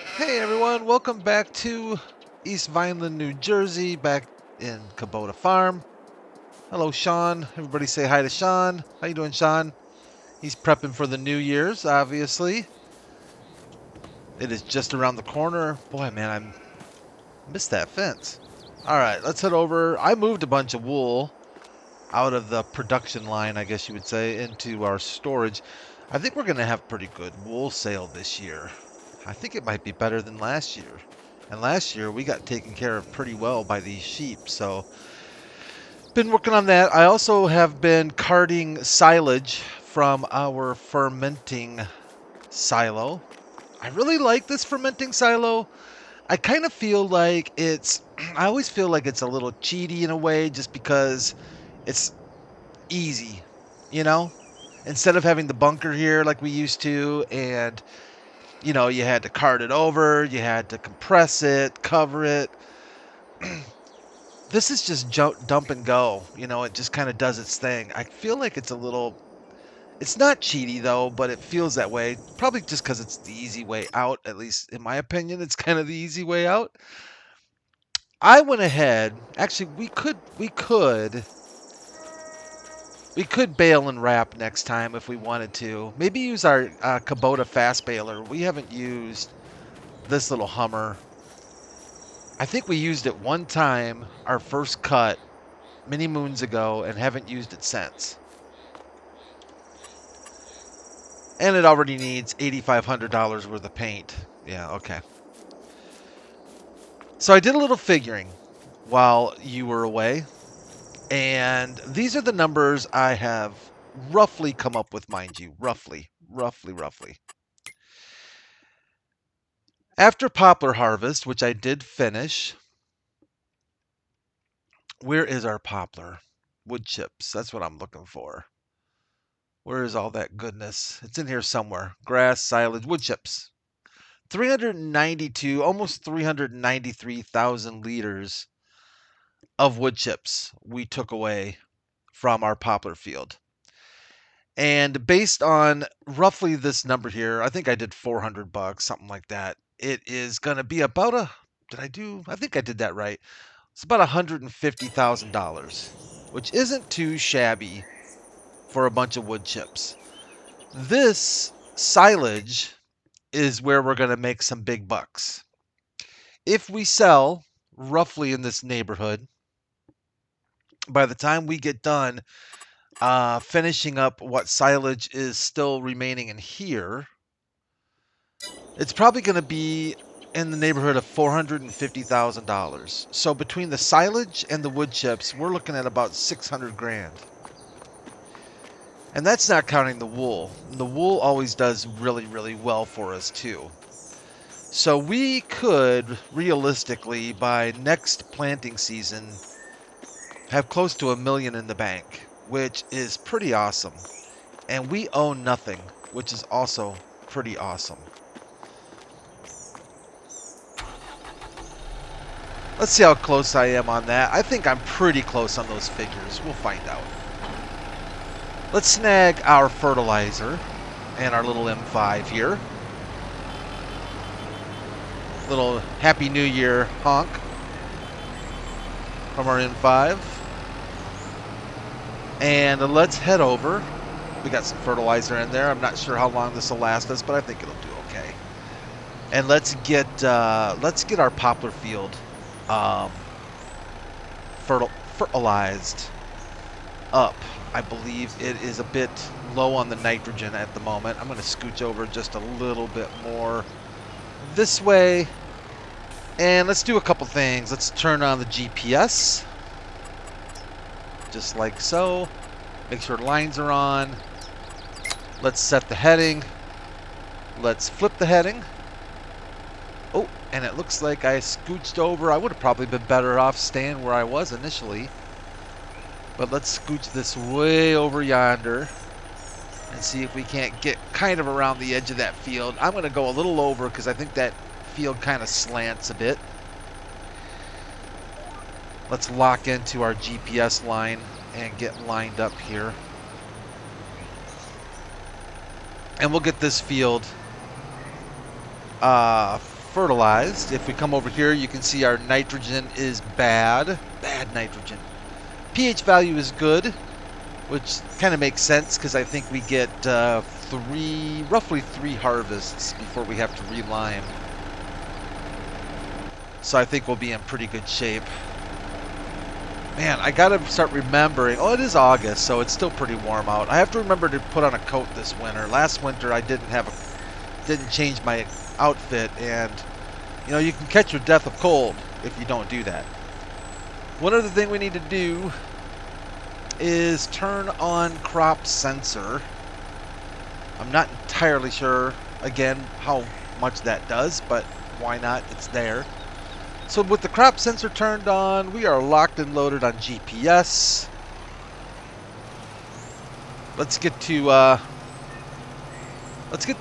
Hey everyone, welcome back to East Vineland, New Jersey, back in Kubota Farm. Hello, Sean. Everybody say hi to Sean. How you doing, Sean? He's prepping for the New Year's, obviously. It is just around the corner. Boy, man, I missed that fence. All right, let's head over. I moved a bunch of wool out of the production line, I guess you would say, into our storage. I think we're going to have pretty good wool sale this year. I think it might be better than last year. And last year we got taken care of pretty well by these sheep, so been working on that. I also have been carting silage from our fermenting silo. I really like this fermenting silo. I kind of feel like I always feel like it's a little cheaty in a way just because it's easy, you know? Instead of having the bunker here like we used to, and you had to cart it over, you had to compress it, cover it. This is just dump and go. It just kind of does its thing. I feel like it's not cheaty though, but it feels that way. Probably just because it's the easy way out, at least in my opinion, it's kind of the easy way out. I went ahead, actually we could bale and wrap next time if we wanted to. Maybe use our Kubota fast baler. We haven't used this little Hummer. I think we used it one time, our first cut, many moons ago, and haven't used it since. And it already needs $8,500 worth of paint. Yeah, okay. So I did a little figuring while you were away, and these are the numbers I have roughly come up with, mind you. Roughly. After poplar harvest, which I did finish, where is our poplar? Wood chips, that's what I'm looking for. Where is all that goodness? It's in here somewhere. Grass, silage, wood chips. 392, almost 393,000 liters of wood chips we took away from our poplar field. And based on roughly this number here, I think I did $400, something like that. It is going to be about I think I did that right. It's about $150,000, which isn't too shabby for a bunch of wood chips. This silage is where we're going to make some big bucks. If we sell roughly in this neighborhood, by the time we get done finishing up what silage is still remaining in here, it's probably going to be in the neighborhood of $450,000. So between the silage and the wood chips, we're looking at about 600 grand. And that's not counting the wool. The wool always does really, really well for us too. So we could realistically, by next planting season, have close to $1 million in the bank, which is pretty awesome. And we own nothing, which is also pretty awesome. Let's see how close I am on that. I think I'm pretty close on those figures. We'll find out. Let's snag our fertilizer and our little M5 here. Little Happy New Year honk from our M5. And let's head over. We got some fertilizer in there. I'm not sure how long this will last us, but I think it'll do okay. And let's get our poplar field fertilized up. I believe it is a bit low on the nitrogen at the moment. I'm going to scooch over just a little bit more this way. And let's do a couple things. Let's turn on the GPS. Just like so. Make sure lines are on. Let's set the heading. Let's flip the heading. Oh, and it looks like I scooched over. I would have probably been better off staying where I was initially. But let's scooch this way over yonder and see if we can't get kind of around the edge of that field. I'm going to go a little over because I think that field kind of slants a bit. Let's lock into our GPS line and get lined up here. And we'll get this field fertilized. If we come over here, you can see our nitrogen is bad. Bad nitrogen. pH value is good, which kind of makes sense because I think we get roughly three harvests before we have to relime. So I think we'll be in pretty good shape. Man, I gotta start remembering. Oh, it is August, so it's still pretty warm out. I have to remember to put on a coat this winter. Last winter I didn't change my outfit, and you know, you can catch your death of cold if you don't do that. One other thing we need to do is turn on crop sensor. I'm not entirely sure, again, how much that does, but why not? It's there. So with the crop sensor turned on, we are locked and loaded on GPS. Let's get to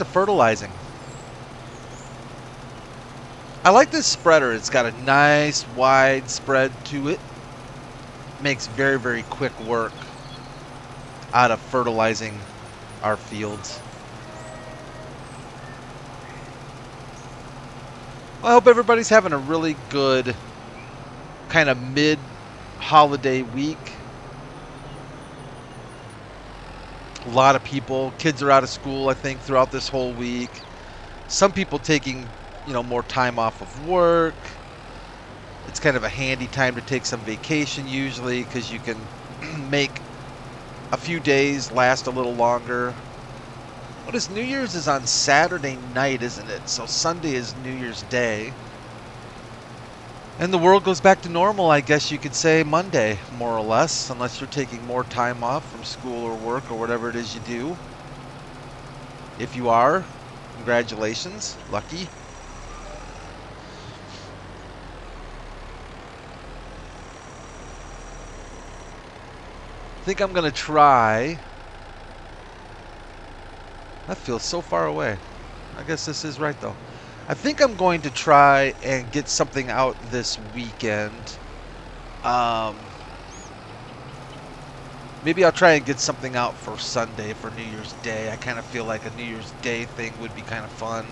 fertilizing. I like this spreader. It's got a nice wide spread to it. Makes very, very quick work out of fertilizing our fields. Well, I hope everybody's having a really good kind of mid-holiday week. A lot of people, kids are out of school, I think, throughout this whole week. Some people taking, you know, more time off of work. It's kind of a handy time to take some vacation usually because you can make a few days last a little longer. What is New Year's is on Saturday night, isn't it? So Sunday is New Year's Day. And the world goes back to normal, I guess you could say, Monday, more or less, unless you're taking more time off from school or work or whatever it is you do. If you are, congratulations, lucky. I think I'm going to try. That feels so far away. I guess this is right, though. I think I'm going to try and get something out this weekend. Maybe I'll try and get something out for Sunday, for New Year's Day. I kind of feel like a New Year's Day thing would be kind of fun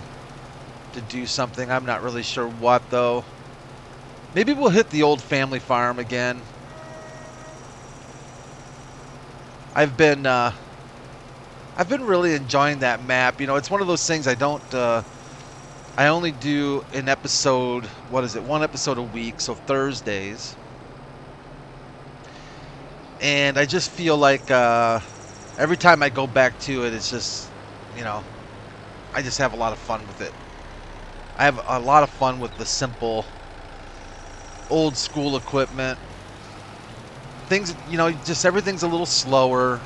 to do something. I'm not really sure what, though. Maybe we'll hit the old family farm again. I've been really enjoying that map. You know, it's one of those things I only do an episode, what is it, one episode a week, so Thursdays. And I just feel like every time I go back to it, it's just, you know, I just have a lot of fun with it. I have a lot of fun with the simple, old school equipment. Things, you know, just everything's a little slower.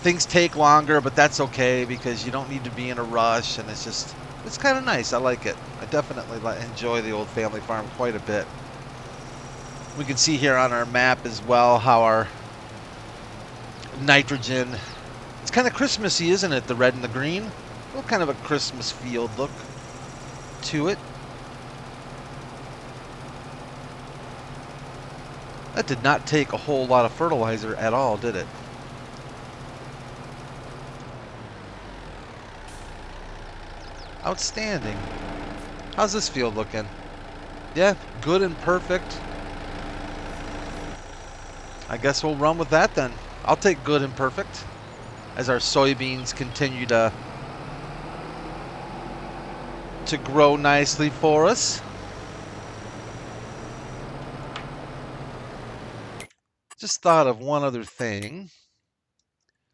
Things take longer, but that's okay because you don't need to be in a rush, and it's kind of nice. I like it. I definitely enjoy the old family farm quite a bit. We can see here on our map as well how our nitrogen, it's kind of Christmassy, isn't it? The red and the green. Well, kind of a Christmas field look to it. That did not take a whole lot of fertilizer at all, did it? Outstanding. How's this field looking? Yeah, good and perfect. I guess we'll run with that then. I'll take good and perfect as our soybeans continue to grow nicely for us. Just thought of one other thing.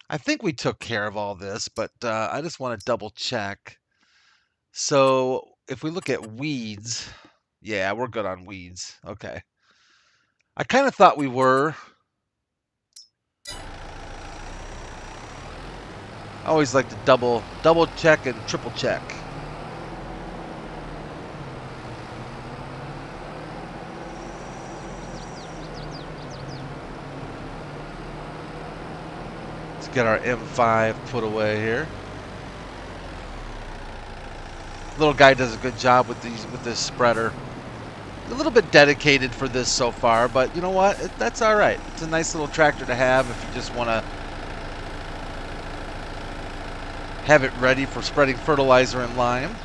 I think we took care of all this, but I just want to double check. So if we look at weeds, yeah, we're good on weeds. Okay. I kind of thought we were. I always like to double check and triple check. Let's get our M5 put away here. Little guy does a good job with this spreader. A little bit dedicated for this so far, but you know what? That's all right. It's a nice little tractor to have if you just want to have it ready for spreading fertilizer and lime.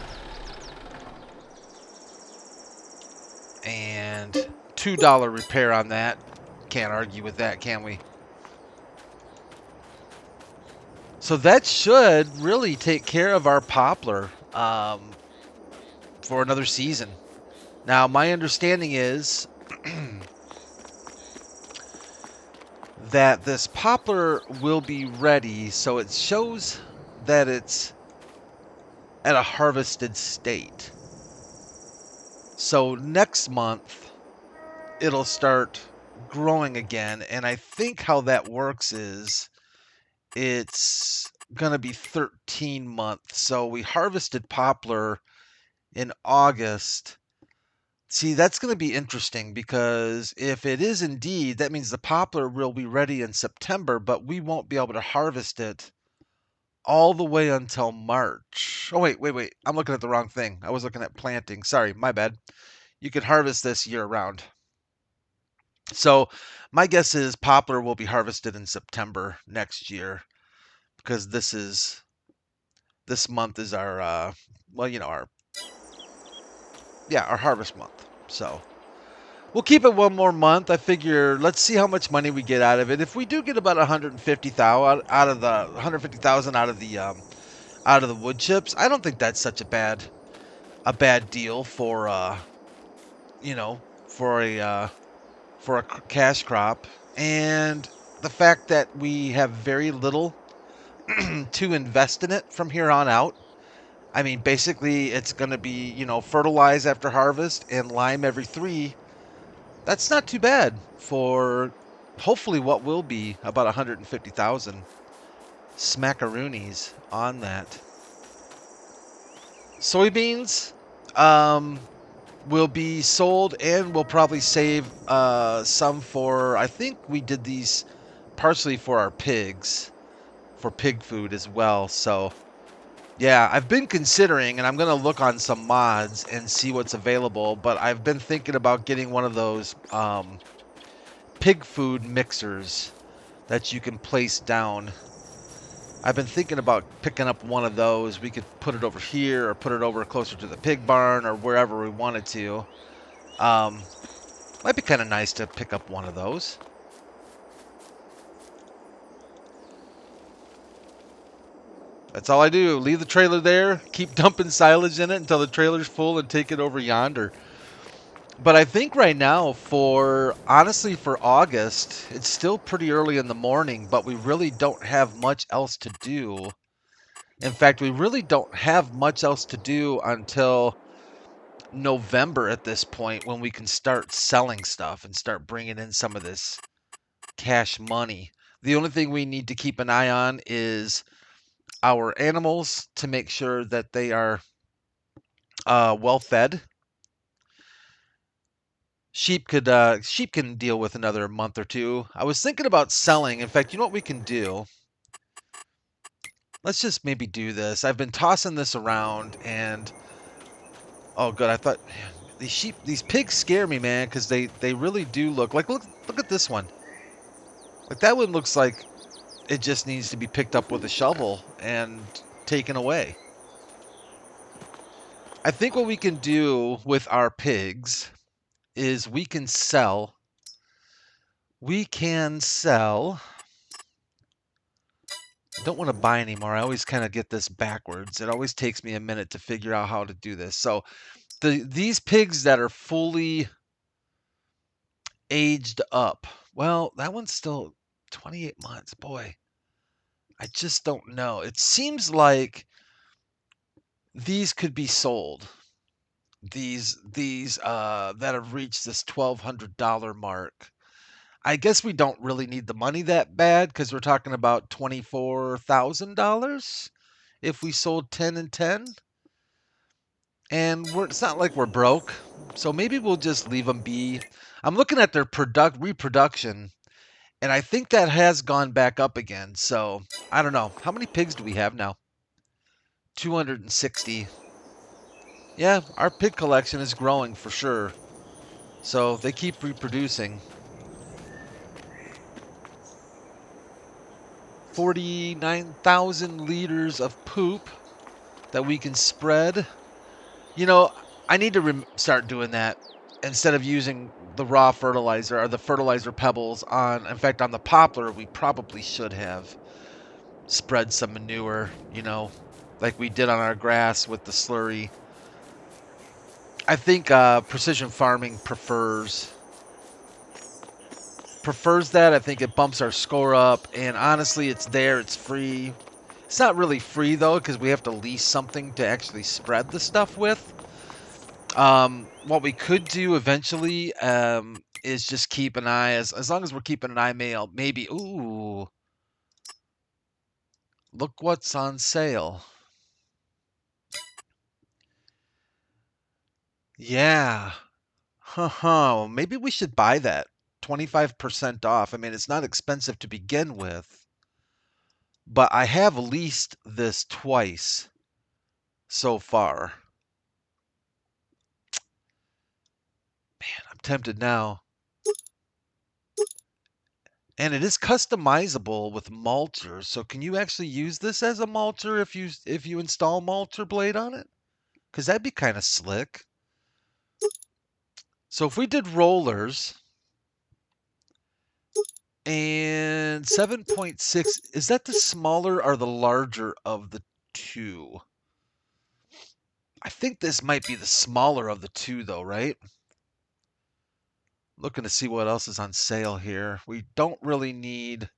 And $2 repair on that. Can't argue with that, can we? So that should really take care of our poplar for another season. Now, my understanding is that this poplar will be ready, so it shows that it's at a harvested state. So next month, it'll start growing again, and I think how that works is it's going to be 13 months. So we harvested poplar in August. See, that's going to be interesting because if it is indeed, that means the poplar will be ready in September, but we won't be able to harvest it all the way until March. Oh, wait. I'm looking at the wrong thing. I was looking at planting. Sorry, my bad. You can harvest this year round. So my guess is poplar will be harvested in September next year because this month is our well, our harvest month. So we'll keep it one more month. I figure let's see how much money we get out of it. If we do get about 150,000 out of the 150,000 out of the wood chips, I don't think that's such a bad deal for you know, for a cash crop. And the fact that we have very little to invest in it from here on out. I mean, basically, it's going to be, fertilize after harvest and lime every 3. That's not too bad for hopefully what will be about 150,000 smackaroonies on that. Soybeans will be sold, and we'll probably save some for, I think we did these partially for our pigs, for pig food as well. So yeah, I've been considering, and I'm going to look on some mods and see what's available, but I've been thinking about getting one of those pig food mixers that you can place down. I've been thinking about picking up one of those. We could put it over here or put it over closer to the pig barn or wherever we wanted to. Might be kind of nice to pick up one of those. That's all I do. Leave the trailer there, keep dumping silage in it until the trailer's full, and take it over yonder. But I think right now, honestly, for August, it's still pretty early in the morning, but we really don't have much else to do. In fact, we really don't have much else to do until November at this point, when we can start selling stuff and start bringing in some of this cash money. The only thing we need to keep an eye on is our animals to make sure that they are well fed. Sheep can deal with another month or two. I was thinking about selling. In fact, you know what we can do? Let's just maybe do this. I've been tossing this around, and oh, good. I thought, man, these pigs scare me, man, because they really do look at this one. Like that one looks like it just needs to be picked up with a shovel and taken away. I think what we can do with our pigs is we can sell. I don't want to buy anymore. I always kind of get this backwards. It always takes me a minute to figure out how to do this. So these pigs that are fully aged up. Well, that one's still 28 months. Boy, I just don't know. It seems like these could be sold. These that have reached this $1,200 mark. I guess we don't really need the money that bad because we're talking about $24,000 if we sold 10 and 10. And it's not like we're broke, so maybe we'll just leave them be. I'm looking at their reproduction, and I think that has gone back up again. So I don't know. How many pigs do we have now? 260. Yeah, our pig collection is growing for sure. So they keep reproducing. 49,000 liters of poop that we can spread. You know, I need to start doing that instead of using the raw fertilizer or the fertilizer pebbles on. In fact, on the poplar, we probably should have spread some manure, like we did on our grass with the slurry. I think precision farming prefers that. I think it bumps our score up, and honestly, it's there, it's free. It's not really free though, because we have to lease something to actually spread the stuff with. What we could do eventually is just keep an eye, as long as we're keeping an eye, maybe. Ooh, look what's on sale. Yeah. Maybe we should buy that. 25% off. I mean, it's not expensive to begin with, but I have leased this twice so far. Man, I'm tempted now. And it is customizable with mulcher. So can you actually use this as a mulcher if you install mulcher blade on it? Because that'd be kind of slick. So if we did rollers and 7.6, is that the smaller or the larger of the two? I think this might be the smaller of the two, though, right? Looking to see what else is on sale here. We don't really need...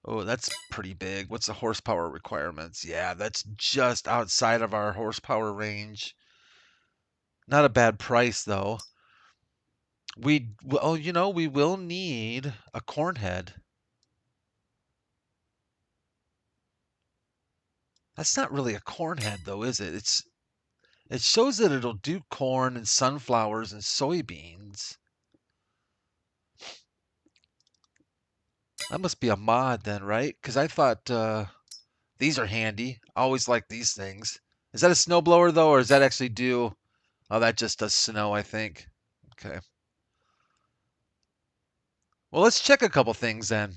Oh, that's pretty big. What's the horsepower requirements? Yeah, that's just outside of our horsepower range. Not a bad price, though. We will need a corn head. That's not really a corn head, though, is it? It shows that it'll do corn and sunflowers and soybeans. That must be a mod then, right? Because I thought these are handy. I always like these things. Is that a snowblower, though, or does that actually do... Oh, that just does snow, I think. Okay. Well, let's check a couple things then.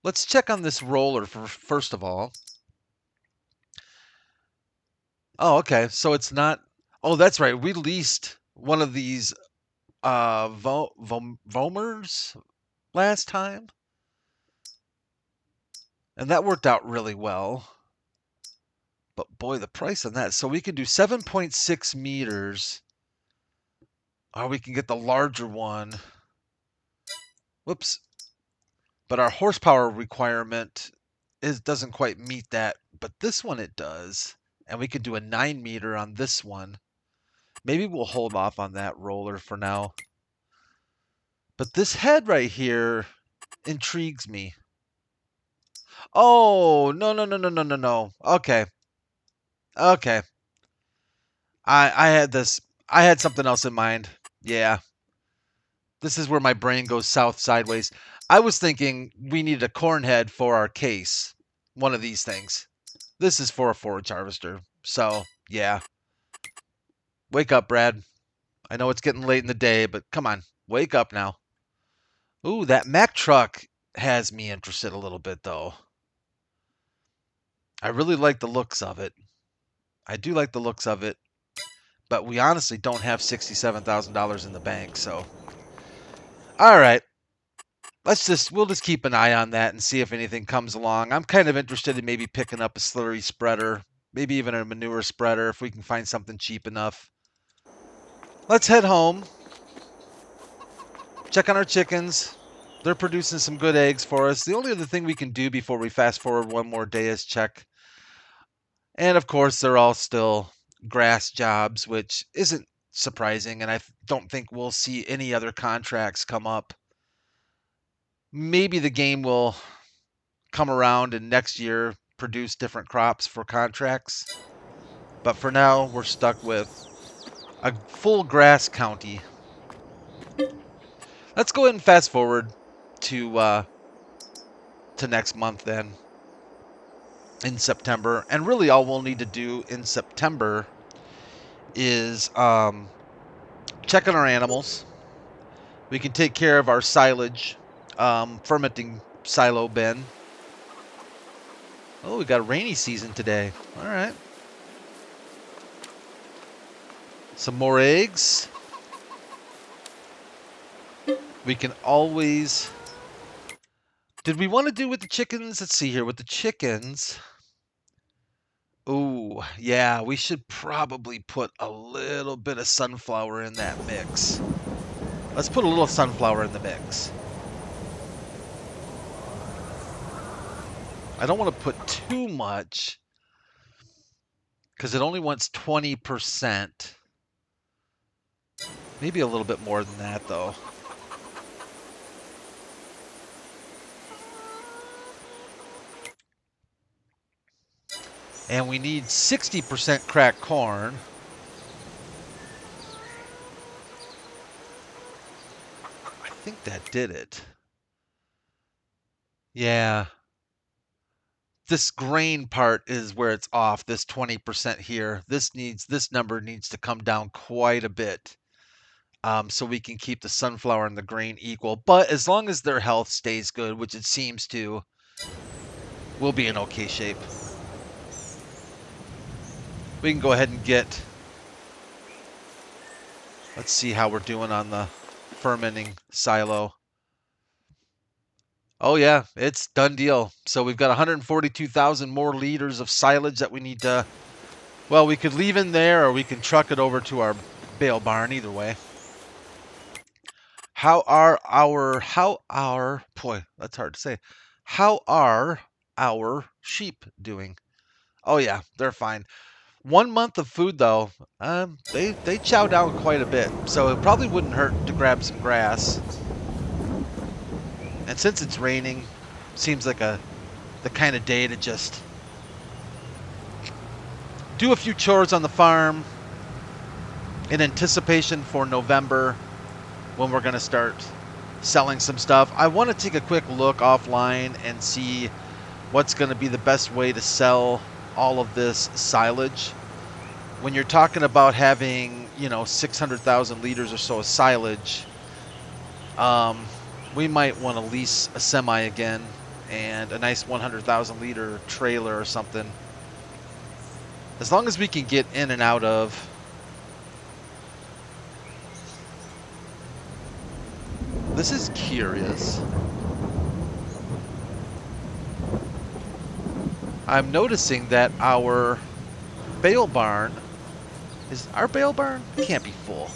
Let's check on this roller first of all. Oh, okay. So it's not... Oh, that's right. We leased one of these Vomers last time. And that worked out really well. But boy, the price on that. So we can do 7.6 meters. Or we can get the larger one. Whoops. But our horsepower requirement doesn't quite meet that. But this one it does. And we could do a 9 meter on this one. Maybe we'll hold off on that roller for now. But this head right here intrigues me. Oh, no, no, no, no, no, no, no. Okay. Okay. I had something else in mind. Yeah. This is where my brain goes south sideways. I was thinking we needed a corn head for our case. One of these things. This is for a forage harvester. So, yeah. Wake up, Brad. I know it's getting late in the day, but come on. Wake up now. Ooh, that Mack truck has me interested a little bit, though. I really like the looks of it. I do like the looks of it. But we honestly don't have $67,000 in the bank, so... All right. We'll just keep an eye on that and see if anything comes along. I'm kind of interested in maybe picking up a slurry spreader, maybe even a manure spreader if we can find something cheap enough. Let's head home. Check on our chickens. They're producing some good eggs for us. The only other thing we can do before we fast forward one more day is check. And of course, they're all still grass jobs, which isn't surprising. And I don't think we'll see any other contracts come up. Maybe the game will come around and next year produce different crops for contracts. But for now, we're stuck with a full grass county. Let's go ahead and fast forward to next month then, in September. And really all we'll need to do in September is check on our animals. We can take care of our silage fermenting silo bin. Oh, we got a rainy season today. All right. Some more eggs. We can always... Did we want to do with the chickens? Let's see here. With the chickens... Ooh, yeah, we should probably put a little bit of sunflower in that mix. Let's put a little sunflower in the mix. I don't want to put too much because it only wants 20%. Maybe a little bit more than that, though. And we need 60% cracked corn. I think that did it. Yeah. This grain part is where it's off, this 20% here. This number needs to come down quite a bit. So we can keep the sunflower and the grain equal. But as long as their health stays good, which it seems to, we'll be in okay shape. We can go ahead and get... Let's see how we're doing on the fermenting silo. Oh yeah, it's done deal. So we've got 142,000 more liters of silage that we need to... Well, we could leave in there or we can truck it over to our bale barn, either way. Boy, that's hard to say. How are our sheep doing? Oh yeah, they're fine. 1 month of food though, they chow down quite a bit. So it probably wouldn't hurt to grab some grass. And since it's raining, seems like the kind of day to just do a few chores on the farm in anticipation for November when we're going to start selling some stuff. I want to take a quick look offline and see what's going to be the best way to sell all of this silage. When you're talking about having, 600,000 liters or so of silage, we might want to lease a semi again and a nice 100,000 liter trailer or something. As long as we can get in and out of. This is curious. I'm noticing that our bale barn, is our bale barn? Can't be full.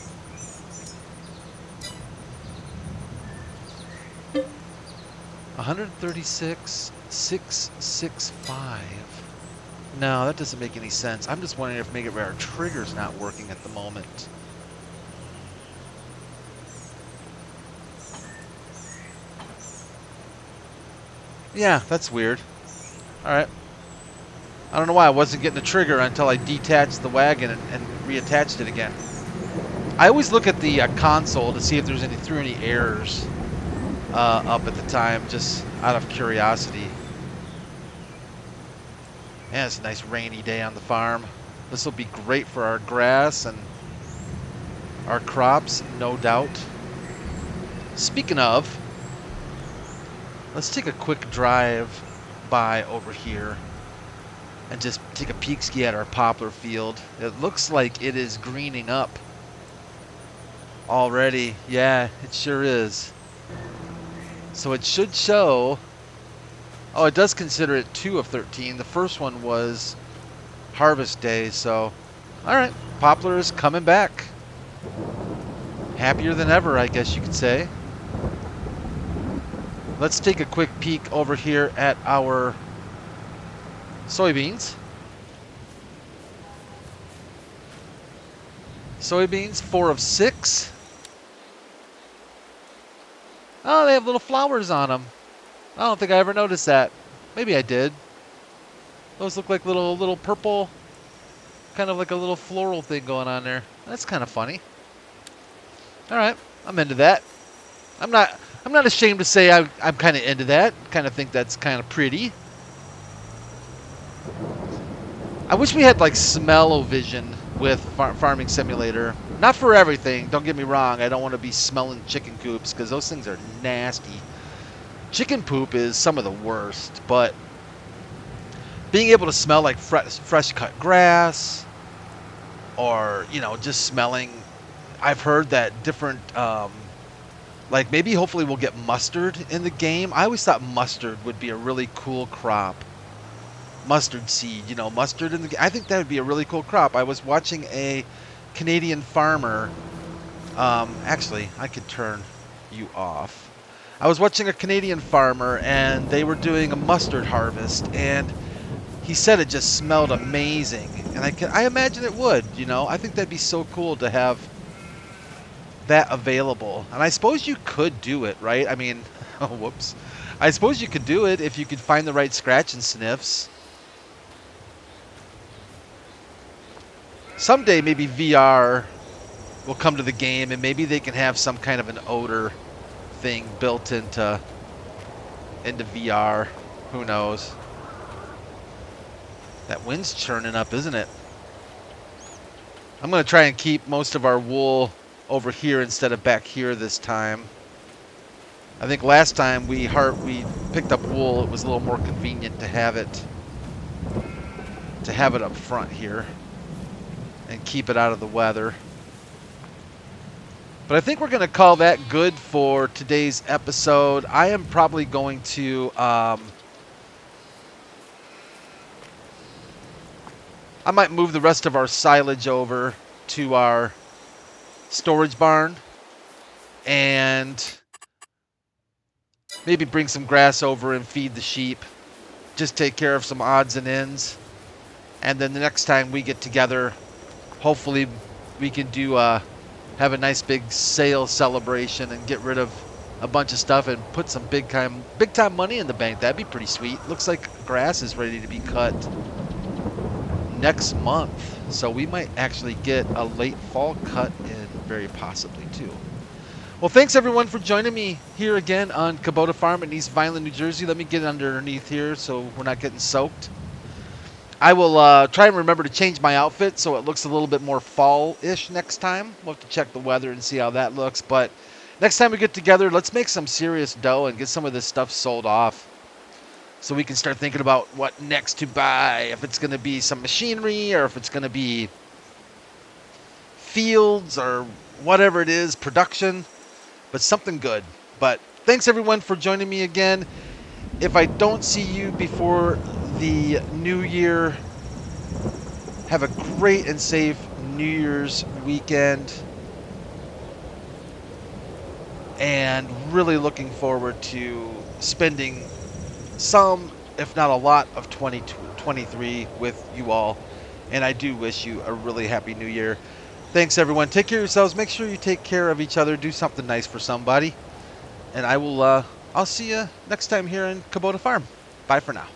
$136,665. No, that doesn't make any sense. I'm just wondering if maybe our trigger's not working at the moment. Yeah, that's weird. Alright. I don't know why I wasn't getting a trigger until I detached the wagon and reattached it again. I always look at the console to see if there's any errors up at the time, just out of curiosity. Yeah, it's a nice rainy day on the farm. This will be great for our grass and our crops, no doubt. Speaking of, let's take a quick drive by over here and just take a peek ski at our poplar field. It looks like it is greening up already. Yeah, it sure is. So it should show... Oh, it does consider it 2 of 13. The first one was harvest day, so... Alright, poplar is coming back. Happier than ever, I guess you could say. Let's take a quick peek over here at our soybeans. Soybeans, 4 of 6. Oh, they have little flowers on them. I don't think I ever noticed that. Maybe I did. Those look like little purple, kind of like a little floral thing going on there. That's kind of funny. All right, I'm into that. I'm not ashamed to say I'm kind of into that. Kind of think that's kind of pretty. I wish we had like smell-o-vision with Farming Simulator. Not for everything, don't get me wrong. I don't want to be smelling chicken coops because those things are nasty. chicken poop is some of the worst, but being able to smell like fresh cut grass, or just smelling. I've heard that different, like maybe hopefully we'll get mustard in the game. I always thought mustard would be a really cool crop. Mustard seed, mustard in the game. I think that would be a really cool crop. I was watching a Canadian farmer. Actually, I could turn you off. I was watching a Canadian farmer, and they were doing a mustard harvest, and he said it just smelled amazing, and I imagine it would. I think that'd be so cool to have that available. And I suppose you could do it, right? I mean, oh, whoops. I suppose you could do it if you could find the right scratch and sniffs. Someday maybe VR will come to the game, and maybe they can have some kind of an odor thing built into VR. Who knows? That wind's churning up, isn't it? I'm going to try and keep most of our wool over here instead of back here this time. I think last time we picked up wool, it was a little more convenient to have it up front here and keep it out of the weather. But I think we're going to call that good for today's episode. I am probably going to I might move the rest of our silage over to our storage barn and maybe bring some grass over and feed the sheep. Just take care of some odds and ends. And then the next time we get together, hopefully we can do have a nice big sale celebration and get rid of a bunch of stuff and put some big time money in the bank. That'd be pretty sweet. Looks like grass is ready to be cut next month, so we might actually get a late fall cut in, very possibly too. Well, thanks everyone for joining me here again on Kubota Farm in East Vineland, New Jersey. Let me get underneath here so we're not getting soaked. I will try and remember to change my outfit so it looks a little bit more fall-ish next time. We'll have to check the weather and see how that looks, but next time we get together, let's make some serious dough and get some of this stuff sold off, so we can start thinking about what next to buy. If it's going to be some machinery, or if it's going to be fields, or whatever it is, production, but something good. But thanks everyone for joining me again. If I don't see you before the new year, have a great and safe New Year's weekend. And really looking forward to spending some, if not a lot, of 2023 with you all. And I do wish you a really happy new year. Thanks everyone. Take care of yourselves. Make sure you take care of each other. Do something nice for somebody. And I'll see you next time here in Kubota Farm. Bye for now.